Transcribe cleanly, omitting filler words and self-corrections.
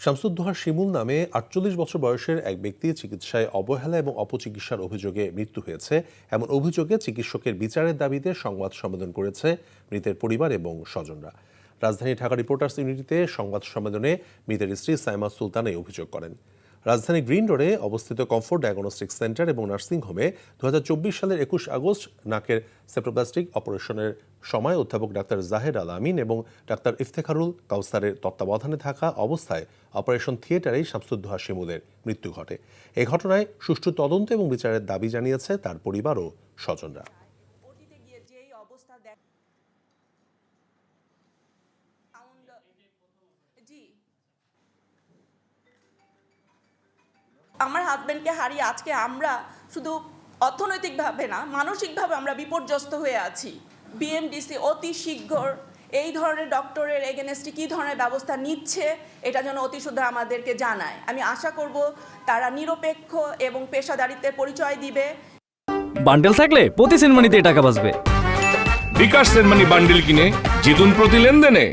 শামসুদ্দোহা শিমুল নামে ৪৮ বছর বয়সের এক ব্যক্তি চিকিৎসায় অবহেলা এবং অপচিকিৎসার অভিযোগে মৃত্যু হয়েছে। এমন অভিযোগে চিকিৎসকের বিচারের দাবিতে সংবাদ সম্মেলন করেছে মৃতের পরিবার এবং স্বজনরা। রাজধানী ঢাকা রিপোর্টার্স ইউনিটিতে সংবাদ সম্মেলনে মৃতের স্ত্রী সাইমা সুলতান এই অভিযোগ করেন। রাজধানী গ্রিন রোডে অবস্থিত কমফোর্ট ডায়াগনস্টিক সেন্টার এবং নার্সিংহোমে ২০২৪ সালের ২১ আগস্ট নাকের সেপ্টোপ্লাস্টিক অপারেশনের সময় অধ্যাপক ডাক্তার জাহের আল আমিন এবং ডাক্তার ইফতেখারুল কাউসারের তত্ত্বাবধানে থাকা অবস্থায় অপারেশন থিয়েটারেই শামসুদ্দোহা শিমুলের মৃত্যু ঘটে। এই ঘটনায় সুষ্ঠু তদন্ত এবং বিচারের দাবি জানিয়েছে তার পরিবার ও স্বজনরা। আমার হাজবেন্ডকে হারিয়ে আজকে আমরা শুধু অর্থনৈতিকভাবে না, মানসিকভাবে আমরা বিপর্যস্ত হয়ে আছি। বিএমডিসি অতি শীঘ্র এই ধরনের ডক্টরের এগেনস্টে কী ধরনের ব্যবস্থা নিচ্ছে এটা যেন অতি শীঘ্র আমাদেরকে জানায়। আমি আশা করব তারা নিরপেক্ষ এবং পেশাদারিত্বের পরিচয় দিবে। বান্ডেল থাকলে প্রতি সেনমানিতে টাকা বাঁচবে। বিকাশ সেনমানি বান্ডেল কিনে জিতুন প্রতি লেনদেনে।